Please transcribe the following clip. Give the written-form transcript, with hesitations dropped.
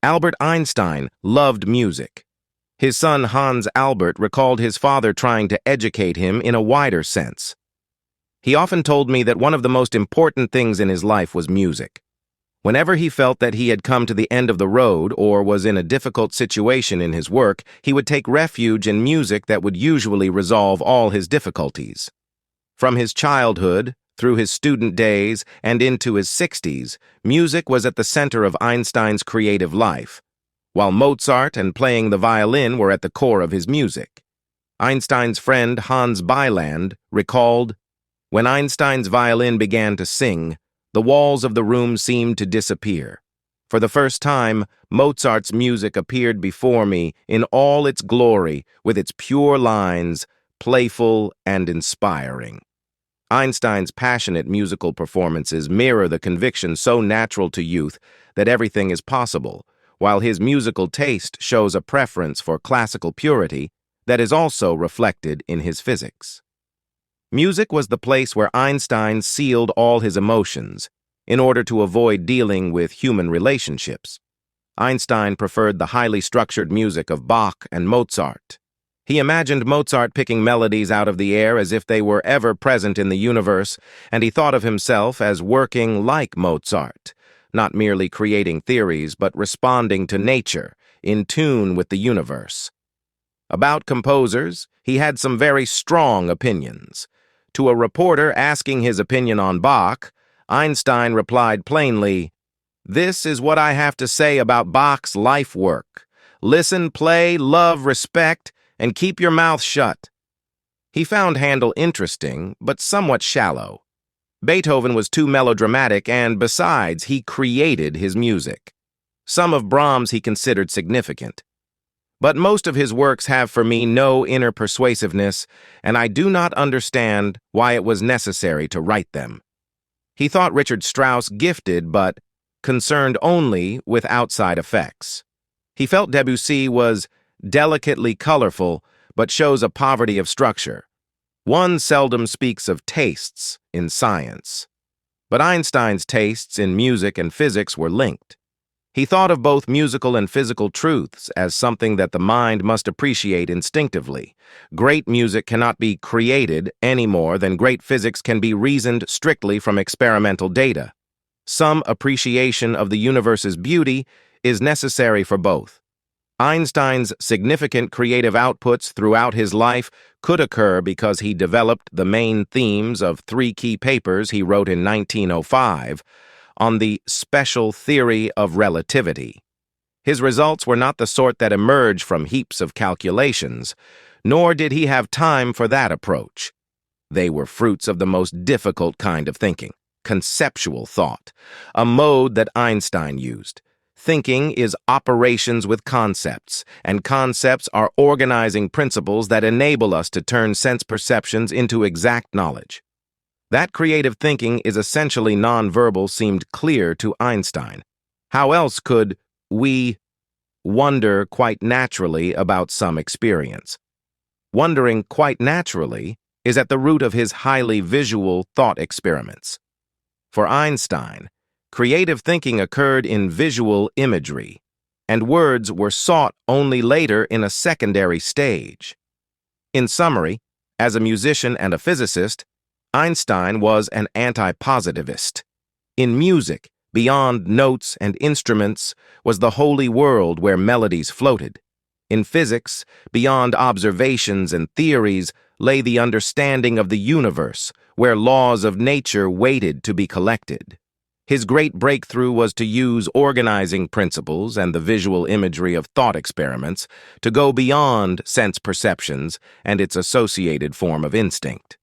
Albert Einstein loved music. His son Hans Albert recalled his father trying to educate him in a wider sense. He often told me that one of the most important things in his life was music. Whenever he felt that he had come to the end of the road or was in a difficult situation in his work, he would take refuge in music that would usually resolve all his difficulties. From his childhood, through his student days, and into his 60s, music was at the center of Einstein's creative life, while Mozart and playing the violin were at the core of his music. Einstein's friend Hans Beiland recalled, "When Einstein's violin began to sing, the walls of the room seemed to disappear. For the first time, Mozart's music appeared before me in all its glory, with its pure lines, playful and inspiring." Einstein's passionate musical performances mirror the conviction so natural to youth that everything is possible, while his musical taste shows a preference for classical purity that is also reflected in his physics. Music was the place where Einstein sealed all his emotions in order to avoid dealing with human relationships. Einstein preferred the highly structured music of Bach and Mozart. He imagined Mozart picking melodies out of the air as if they were ever present in the universe, and he thought of himself as working like Mozart, not merely creating theories but responding to nature, in tune with the universe. About composers, he had some very strong opinions. To a reporter asking his opinion on Bach, Einstein replied plainly, "This is what I have to say about Bach's life work. Listen, play, love, respect, and keep your mouth shut." He found Handel interesting, but somewhat shallow. Beethoven was too melodramatic, and besides, he created his music. Some of Brahms he considered significant. But most of his works have for me no inner persuasiveness, and I do not understand why it was necessary to write them. He thought Richard Strauss gifted, but concerned only with outside effects. He felt Debussy was delicately colorful, but shows a poverty of structure. One seldom speaks of tastes in science. But Einstein's tastes in music and physics were linked. He thought of both musical and physical truths as something that the mind must appreciate instinctively. Great music cannot be created any more than great physics can be reasoned strictly from experimental data. Some appreciation of the universe's beauty is necessary for both. Einstein's significant creative outputs throughout his life could occur because he developed the main themes of 3 key papers he wrote in 1905 on the special theory of relativity. His results were not the sort that emerge from heaps of calculations, nor did he have time for that approach. They were fruits of the most difficult kind of thinking, conceptual thought, a mode that Einstein used. Thinking is operations with concepts, and concepts are organizing principles that enable us to turn sense perceptions into exact knowledge. That creative thinking is essentially nonverbal seemed clear to Einstein. How else could we wonder quite naturally about some experience? Wondering quite naturally is at the root of his highly visual thought experiments. For Einstein, creative thinking occurred in visual imagery, and words were sought only later in a secondary stage. In summary, as a musician and a physicist, Einstein was an anti-positivist. In music, beyond notes and instruments, was the holy world where melodies floated. In physics, beyond observations and theories, lay the understanding of the universe, where laws of nature waited to be collected. His great breakthrough was to use organizing principles and the visual imagery of thought experiments to go beyond sense perceptions and its associated form of instinct.